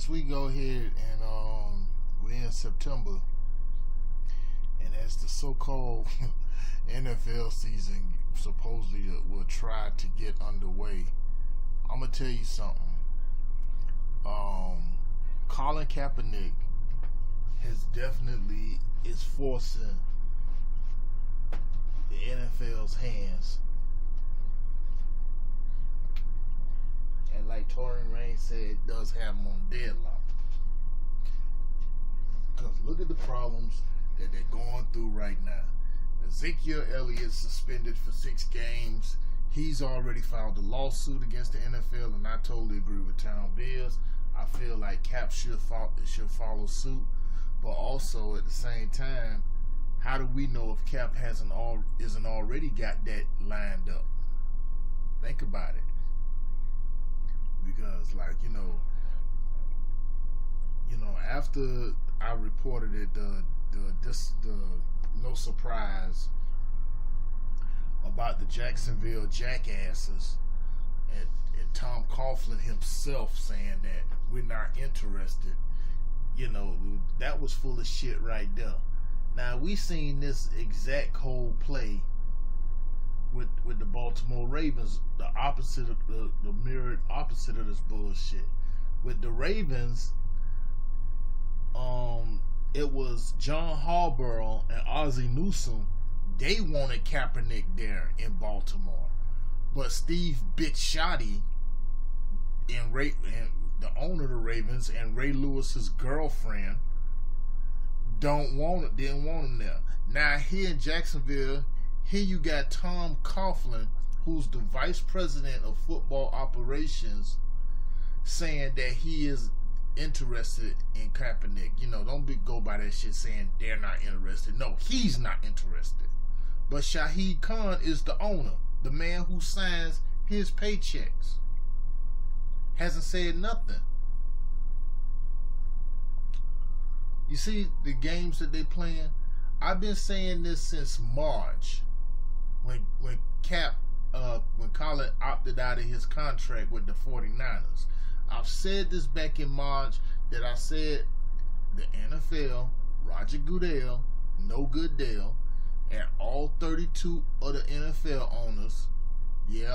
as we go ahead and we're in September, and as the so-called NFL season supposedly will try to get underway, I'm gonna tell you something. Colin Kaepernick is forcing the NFL's hands. And like Torin Rain said, it does have them on deadlock. Because look at the problems that they're going through right now. Ezekiel Elliott suspended for 6 games. He's already filed a lawsuit against the NFL, and I totally agree with Town Bills. I feel like Cap should follow suit. But also at the same time, how do we know if Cap isn't already got that lined up? Think about it. Because, like, after I reported it, the no surprise about the Jacksonville jackasses, and Tom Coughlin himself saying that we're not interested, that was full of shit right there. Now, we seen this exact whole play with the Baltimore Ravens, the opposite of the mirrored opposite of this bullshit. With the Ravens, it was John Harbaugh and Ozzie Newsome. They wanted Kaepernick there in Baltimore, but Steve Bitchotti and the owner of the Ravens and Ray Lewis's girlfriend didn't want him there. Now here in Jacksonville, here you got Tom Coughlin, who's the vice president of football operations, saying that he is interested in Kaepernick. Don't go by that shit saying they're not interested. No, he's not interested. But Shahid Khan is the owner, the man who signs his paychecks. Hasn't said nothing. You see the games that they playing? I've been saying this since March, when Colin opted out of his contract with the 49ers. I've said this back in March, that I said the NFL, Roger Goodell, No Goodell, and all 32 of the NFL owners,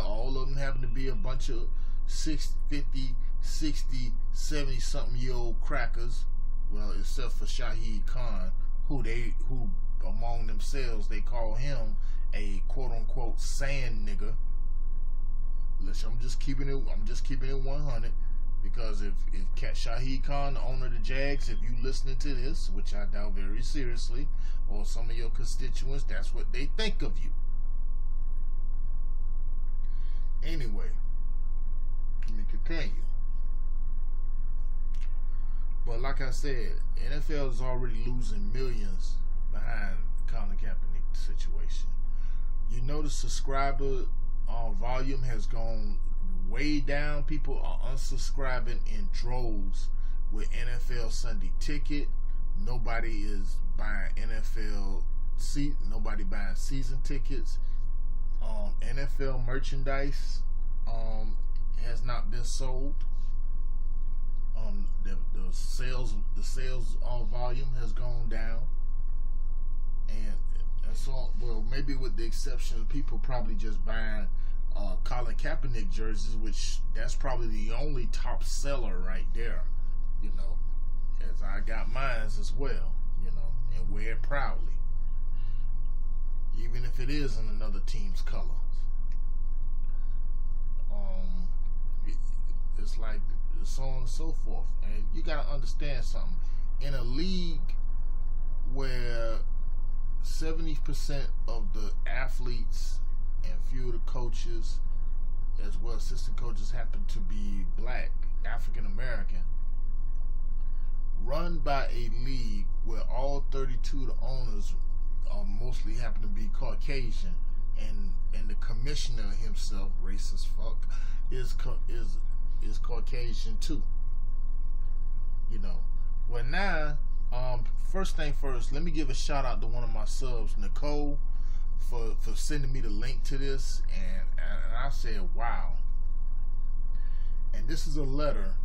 all of them happen to be a bunch of 50, 60, 70 something year old crackers, well, except for Shahid Khan, who among themselves they call him a quote unquote sand nigger. Listen, I'm just keeping it 100, because if Shahid Khan, the owner of the Jags, if you listening to this, which I doubt very seriously, or some of your constituents, that's what they think of you. Anyway, let me continue. But like I said, NFL is already losing millions behind Colin Kaepernick situation. You know the subscriber volume has gone way down. People are unsubscribing in droves with NFL Sunday Ticket. Nobody is buying nobody buying season tickets. NFL merchandise has not been sold. The sales volume has gone down, and so, well, maybe with the exception of people probably just buying Colin Kaepernick jerseys, which that's probably the only top seller right there, as I got mine as well, and wear it proudly, even if it is in another team's colors. It's like so on and so forth. And you gotta understand something. In a league where 70% of the athletes and few of the coaches, as well as assistant coaches, happen to be black, African American, run by a league where all 32 of the owners mostly happen to be Caucasian, and the commissioner himself, racist fuck, is Caucasian too. Well, now, first thing first, let me give a shout out to one of my subs, Nicole, for sending me the link to this, and I said, wow. And this is a letter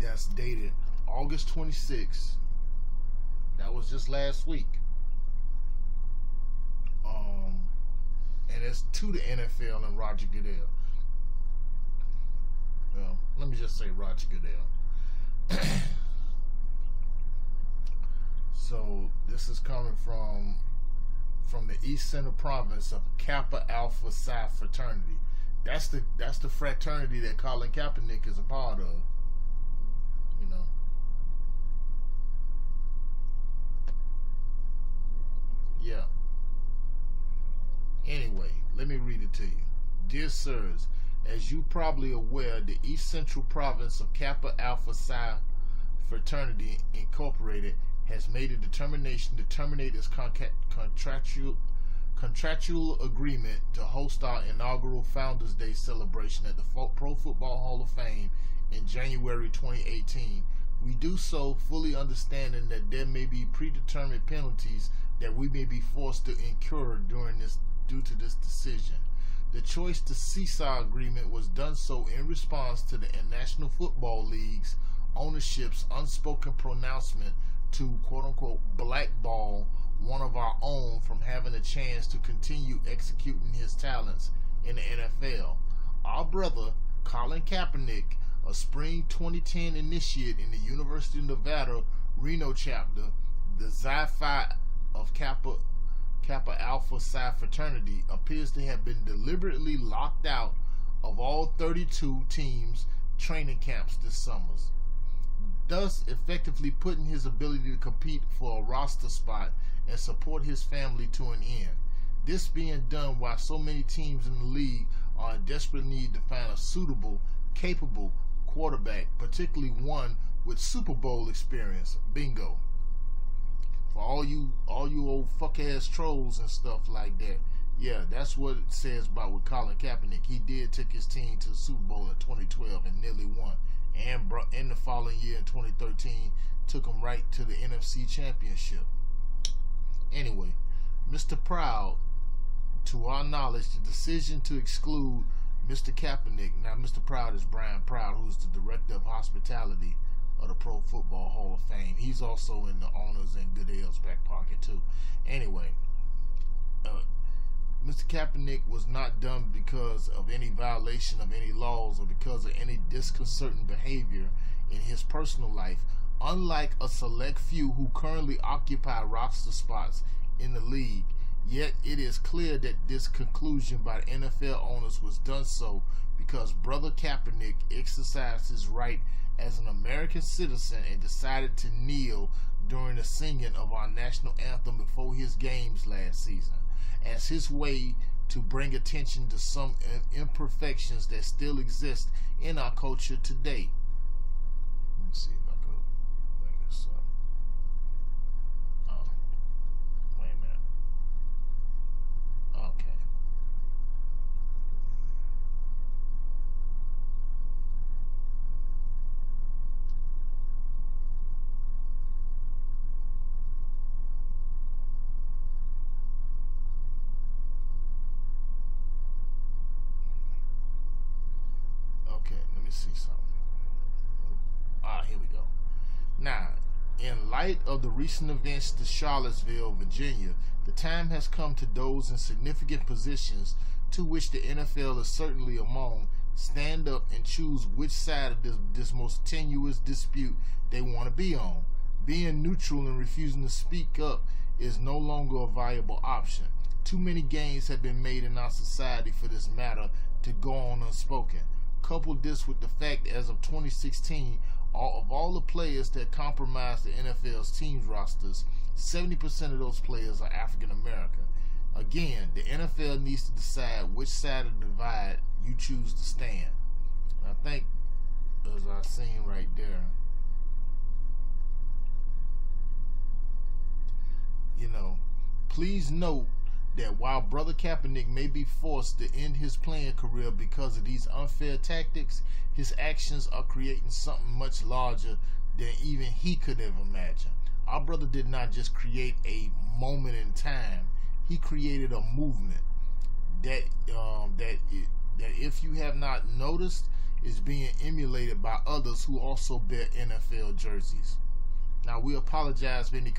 that's dated August 26th. That was just last week. And it's to the NFL and Roger Goodell. Well, let me just say Roger Goodell. So this is coming from the East Center Province of Kappa Alpha Psi fraternity. That's the fraternity that Colin Kaepernick is a part of. You know. Yeah. Anyway, let me read it to you. Dear sirs, as you probably aware, the East Central Province of Kappa Alpha Psi Fraternity Incorporated has made a determination to terminate its contractual agreement to host our inaugural Founders Day celebration at the Pro Football Hall of Fame in January 2018. We do so fully understanding that there may be predetermined penalties that we may be forced to incur due to this decision. The choice to cease our agreement was done so in response to the National Football League's ownership's unspoken pronouncement to quote-unquote blackball one of our own from having a chance to continue executing his talents in the NFL. Our brother, Colin Kaepernick, a spring 2010 initiate in the University of Nevada, Reno chapter, the Xi Phi of Kappa Alpha Psi fraternity, appears to have been deliberately locked out of all 32 teams' training camps this summer, thus effectively putting his ability to compete for a roster spot and support his family to an end. This being done while so many teams in the league are in desperate need to find a suitable, capable quarterback, particularly one with Super Bowl experience. Bingo. For all you old fuck ass trolls and stuff like that, yeah, that's what it says about with Colin Kaepernick. He did take his team to the Super Bowl in 2012 and nearly won. And in the following year in 2013, took him right to the NFC Championship. Anyway, Mr. Proud, to our knowledge, the decision to exclude Mr. Kaepernick, now Mr. Proud is Brian Proud, who's the Director of Hospitality of the Pro Football Hall of Fame. He's also in the owners and Goodell's back pocket too. Anyway, Mr. Kaepernick was not done because of any violation of any laws or because of any disconcerting behavior in his personal life, unlike a select few who currently occupy roster spots in the league. Yet it is clear that this conclusion by the NFL owners was done so because Brother Kaepernick exercised his right as an American citizen and decided to kneel during the singing of our national anthem before his games last season, as his way to bring attention to some imperfections that still exist in our culture today. Let me see if I could bring this up. Wait a minute. Okay. Okay, let me see something. Here we go. Now, in light of the recent events to Charlottesville, Virginia, the time has come to those in significant positions, to which the NFL is certainly among, stand up and choose which side of this most tenuous dispute they want to be on. Being neutral and refusing to speak up is no longer a viable option. Too many gains have been made in our society for this matter to go on unspoken. Couple this with the fact as of 2016, of all the players that comprise the NFL's team rosters, 70% of those players are African American. Again, the NFL needs to decide which side of the divide you choose to stand. I think, as I seen right there, please note that while Brother Kaepernick may be forced to end his playing career because of these unfair tactics, his actions are creating something much larger than even he could have imagined. Our brother did not just create a moment in time; he created a movement that if you have not noticed, is being emulated by others who also bear NFL jerseys. Now, we apologize for any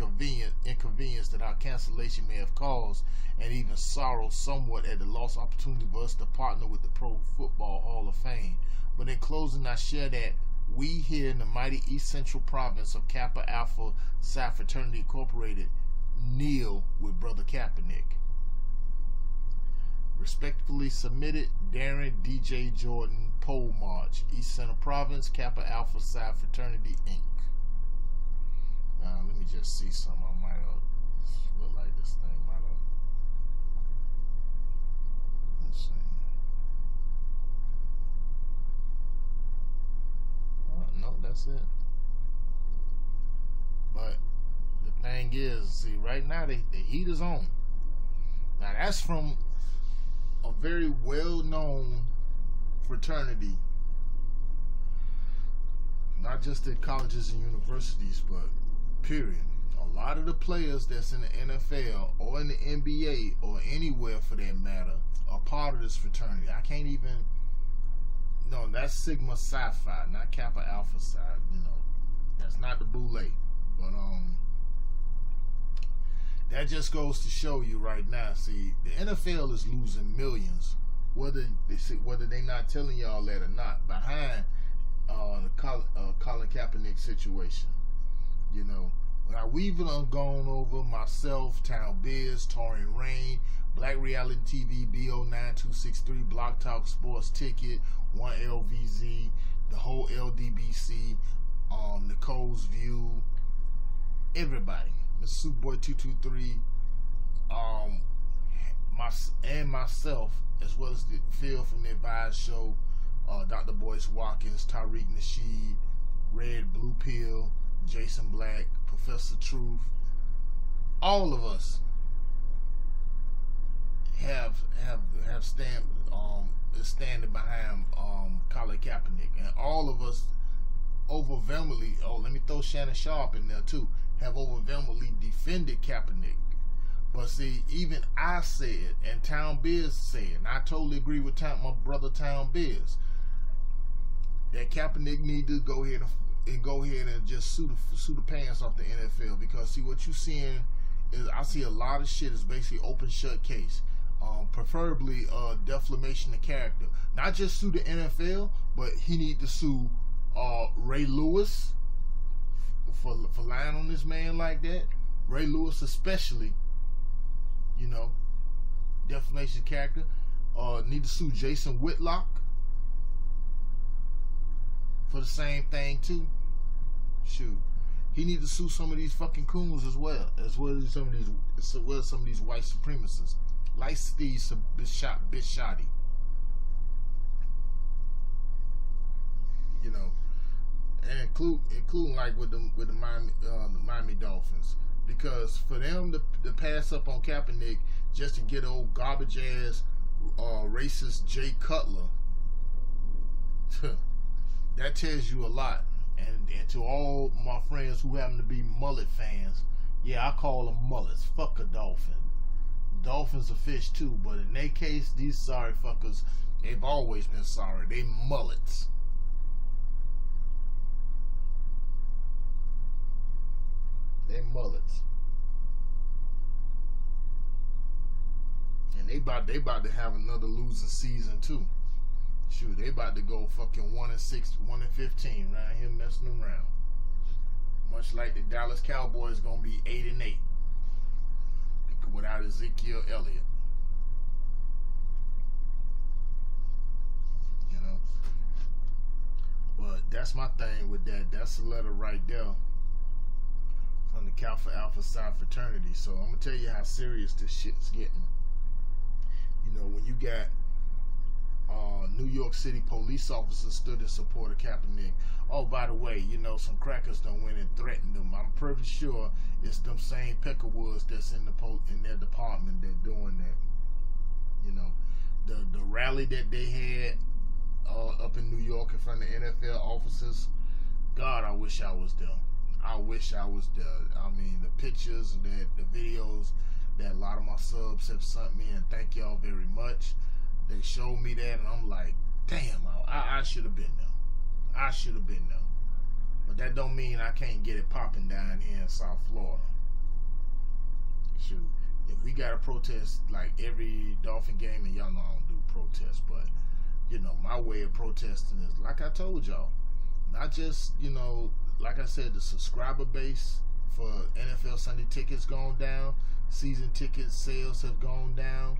inconvenience that our cancellation may have caused, and even sorrow somewhat at the lost opportunity for us to partner with the Pro Football Hall of Fame. But in closing, I share that we here in the mighty East Central province of Kappa Alpha Psi Fraternity Incorporated kneel with Brother Kaepernick. Respectfully submitted, Darren DJ Jordan, Pole March, East Central Province, Kappa Alpha Psi Fraternity, Inc. Now, let me just see something. I might have look like this thing might have. Let's see. No, that's it. But the thing is, see, right now the heat is on. Now that's from a very well-known fraternity, not just at colleges and universities, but period. A lot of the players that's in the NFL or in the NBA or anywhere for that matter are part of this fraternity. I can't even. No, that's Sigma Psi Phi, not Kappa Alpha Psi. You know, that's not the boule. But that just goes to show you right now. See, the NFL is losing millions, whether they're not telling y'all that or not, behind the Colin Kaepernick situation. You know, now we've gone over myself, Town Biz, Torian Rain, Black Reality TV, BO9263, Block Talk Sports Ticket, 1LVZ, the whole LDBC, Nicole's View, everybody, the Superboy 223, myself, as well as the Phil from the Advised Show, Dr. Boyce Watkins, Tariq Nasheed, Red Blue Pill, Jason Black, Professor Truth, all of us have standing behind Colin Kaepernick, and all of us overwhelmingly, let me throw Shannon Sharp in there too, have overwhelmingly defended Kaepernick. But see, even I said, and Town Biz said, and I totally agree with my brother Town Biz, that Kaepernick need to go ahead and just sue the pants off the NFL, because see, what you seeing is, I see a lot of shit is basically open shut case. Preferably defamation of character. Not just sue the NFL, but he need to sue Ray Lewis for lying on this man like that. Ray Lewis especially, you know, defamation of character. Need to sue Jason Whitlock for the same thing too. Shoot, he need to sue some of these fucking coons as well as some of these white supremacists, like Steve Bisciotti. You know, and including like with the Miami Dolphins, because for them to pass up on Kaepernick just to get old garbage ass racist Jay Cutler, that tells you a lot. And to all my friends who happen to be mullet fans, yeah, I call them mullets. Fuck a dolphin. Dolphins are fish too, but in their case, these sorry fuckers, they've always been sorry. They mullets. They mullets. And they about to have another losing season too. Shoot, they about to go fucking 1-6, 1-15 around here messing around. Much like the Dallas Cowboys gonna be 8-8 without Ezekiel Elliott. You know? But that's my thing with that. That's the letter right there from the Kappa Alpha Psi fraternity. So I'm gonna tell you how serious this shit's getting. You know, when you got New York City police officers stood in support of Kaepernick. Oh, by the way, you know, some crackers done went and threatened them. I'm pretty sure it's them same Peckerwoods that's in their department that doing that. You know, the rally that they had up in New York in front of the NFL officers. God, I wish I was there. I wish I was there. I mean, the pictures, the videos that a lot of my subs have sent me, and thank y'all very much. They showed me that, and I'm like, Damn, I should have been there. I should have been there. But that don't mean I can't get it popping down here in South Florida. Shoot, if we got to protest like every Dolphin game, and y'all know I don't do protests, but you know, my way of protesting is like I told y'all, not just, you know, like I said, the subscriber base for NFL Sunday tickets gone down, season ticket sales have gone down.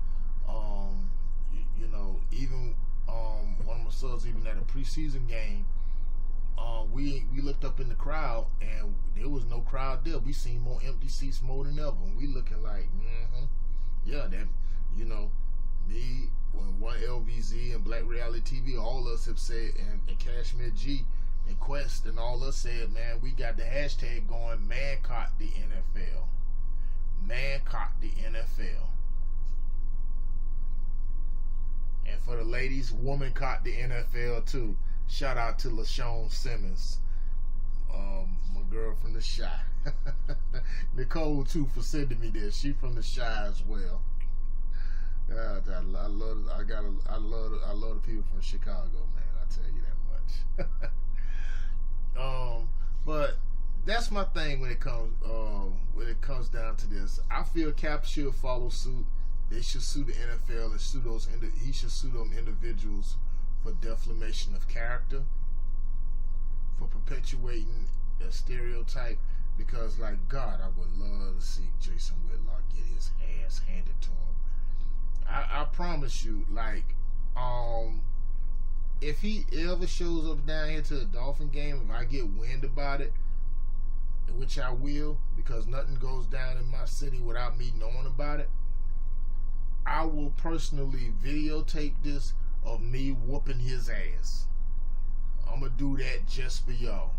You know, even one of my sons, even at a preseason game, we looked up in the crowd and there was no crowd there. We seen more empty seats more than ever. And we looking like, yeah, that, you know, me, when one LVZ and Black Reality TV, all of us have said, and Cashmere G and Quest and all us said, man, we got the hashtag going, man caught the NFL. Man caught the NFL. And for the ladies, woman caught the NFL too. Shout out to LaShawn Simmons, my girl from the Shy. Nicole too for sending me this. She from the Shy as well. I love the people from Chicago, man. I tell you that much. But that's my thing when it comes down to this. I feel Cap should follow suit. They should sue the NFL and sue those. He should sue them individuals for defamation of character, for perpetuating a stereotype. Because, like, God, I would love to see Jason Whitlock get his ass handed to him. I promise you, like, if he ever shows up down here to a Dolphin game, if I get wind about it, which I will, because nothing goes down in my city without me knowing about it, I will personally videotape this of me whooping his ass. I'm gonna do that just for y'all,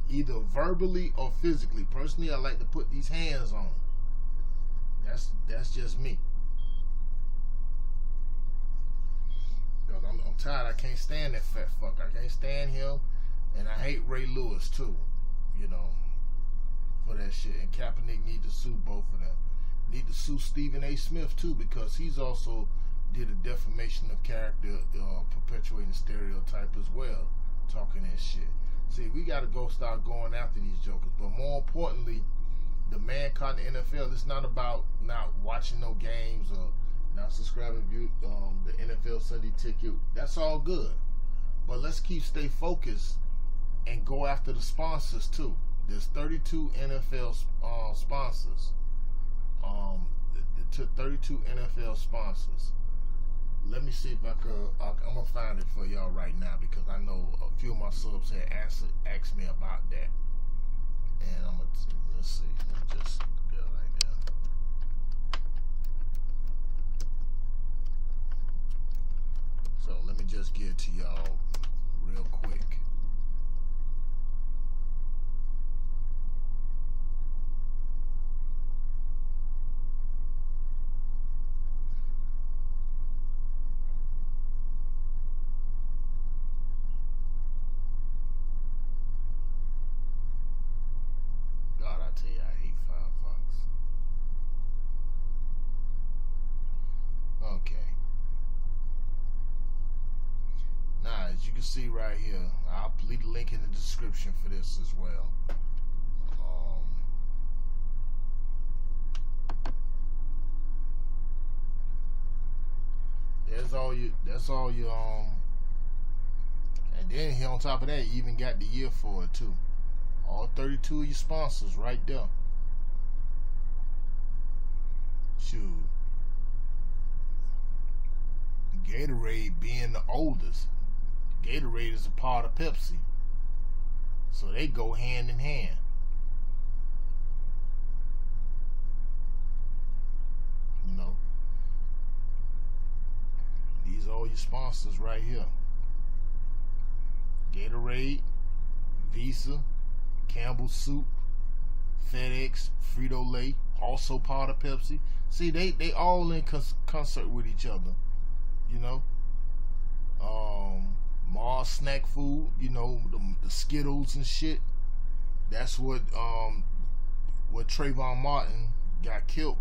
either verbally or physically. Personally, I like to put these hands on him. That's just me. Because I'm tired. I can't stand that fat fuck. I can't stand him, and I hate Ray Lewis too. You know, for that shit. And Kaepernick need to sue both of them. Need to sue Stephen A. Smith too, because he's also did a defamation of character, perpetuating stereotype as well, talking that shit. See, we got to start going after these jokers. But more importantly, the man caught the NFL. It's not about not watching no games or not subscribing to the NFL Sunday ticket. That's all good. But let's stay focused and go after the sponsors too. There's 32 NFL sponsors. To 32 NFL sponsors. Let me see if I'm gonna find it for y'all right now, because I know a few of my subs had asked me about that, and let's see. Let me just go right there. So let me just get it to y'all real quick. See right here, I'll leave the link in the description for this as well. That's all you and then here on top of that, you even got the year for it too. All 32 of your sponsors right there. Shoot, Gatorade being the oldest. Gatorade is a part of Pepsi, so they go hand in hand. You know, these are all your sponsors right here. Gatorade, Visa, Campbell's Soup, FedEx, Frito-Lay, also part of Pepsi. See, they all in concert with each other. You know, Mars snack food, you know, the Skittles and shit. That's what Trayvon Martin got killed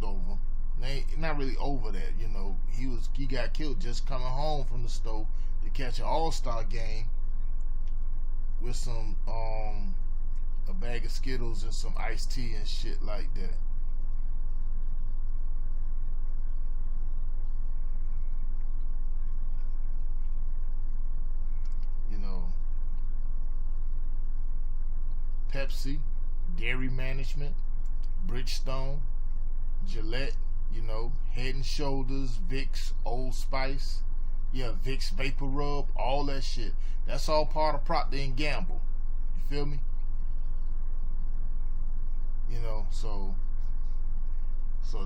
over. They not really over that, you know. He got killed just coming home from the store to catch an All-Star game with some a bag of Skittles and some iced tea and shit like that. You know, Pepsi, Dairy Management, Bridgestone, Gillette, you know, Head and Shoulders, Vicks, Old Spice, yeah, Vicks Vapor Rub, all that shit. That's all part of Procter and Gamble. You feel me? You know, so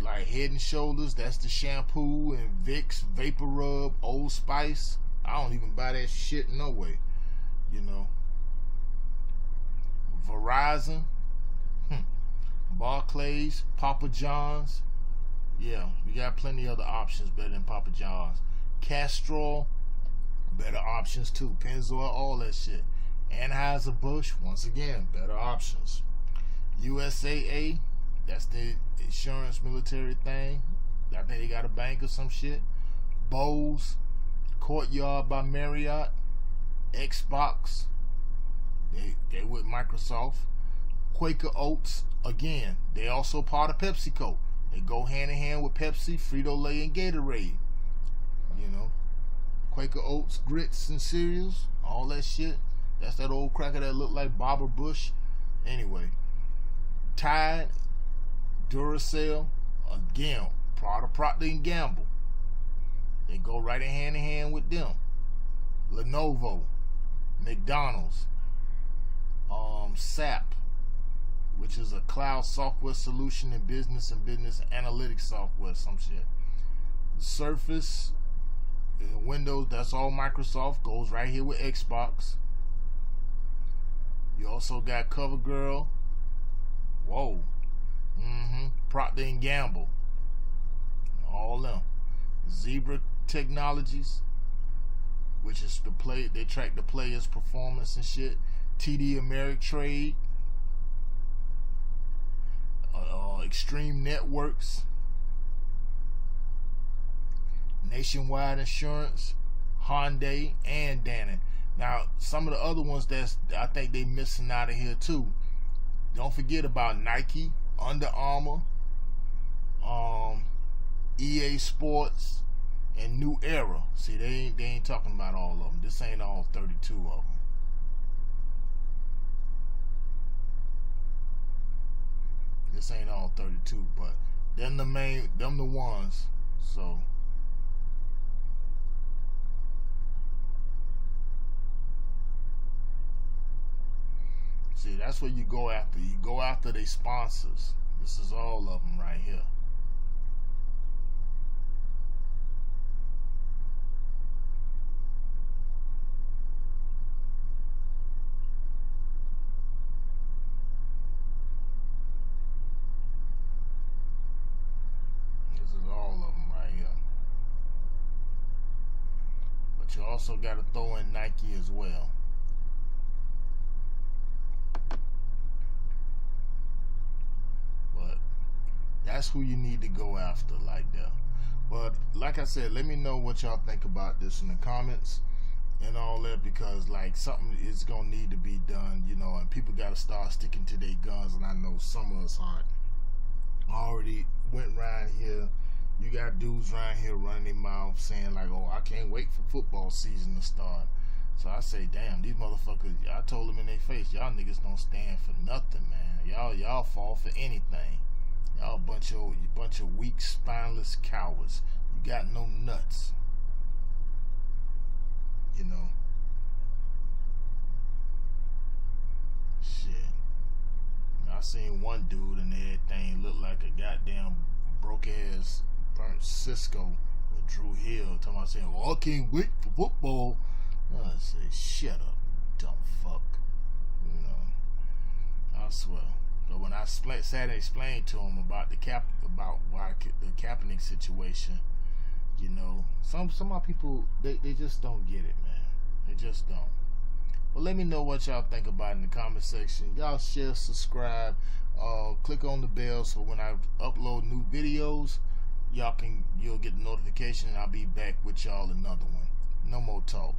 like Head and Shoulders, that's the shampoo, and Vicks Vapor Rub, Old Spice. I don't even buy that shit no way. You know, Verizon, Barclays, Papa John's. Yeah, we got plenty of other options better than Papa John's. Castrol, better options too. Pennzoil, all that shit. Anheuser-Busch, once again, better options. USAA, that's the insurance military thing. I think they got a bank or some shit. Bose, Courtyard by Marriott, Xbox, they with Microsoft. Quaker Oats, again, they also part of PepsiCo. They go hand in hand with Pepsi, Frito-Lay, and Gatorade. You know, Quaker Oats, grits and cereals, all that shit. That's that old cracker that looked like Barbara Bush. Anyway, Tide, Duracell, again, part of Procter and Gamble. They go right hand in hand with them. Lenovo, McDonald's, SAP, which is a cloud software solution in business and business analytics software, some shit. Surface, Windows, that's all Microsoft, goes right here with Xbox. You also got CoverGirl, whoa, Procter and Gamble, all them. Zebra Technologies, which is they track the players' performance and shit. TD Ameritrade, Extreme Networks, Nationwide Insurance, Hyundai, and Dannon. Now, some of the other ones I think they missing out of here too. Don't forget about Nike, Under Armour, EA Sports, and New Era. See, they ain't talking about all of them. This ain't all 32 of them. This ain't all 32, but them the ones. So see, that's what you go after. You go after their sponsors. This is all of them right here. You also got to throw in Nike as well. But that's who you need to go after like that. But like I said, let me know what y'all think about this in the comments and all that, because like something is gonna need to be done, you know, and people got to start sticking to their guns. And I know some of us aren't. Already went around here. You got dudes around here running their mouth saying like, oh, I can't wait for football season to start. So I say, damn, these motherfuckers, I told them in their face, y'all niggas don't stand for nothing, man. Y'all fall for anything. Y'all a bunch of weak, spineless cowards. You got no nuts. You know. Shit. I seen one dude and everything looked like a goddamn broke ass burnt Cisco with Drew Hill, talking about saying, well, I can't wait for football. I say, shut up, dumb fuck. You know, I swear. So when I sat and explained to him about the Kaepernick situation, you know, some of my people they just don't get it, man. They just don't. Well, let me know what y'all think about it in the comment section. Y'all share, subscribe, click on the bell so when I upload new videos, you'll get the notification, and I'll be back with y'all another one. No more talk.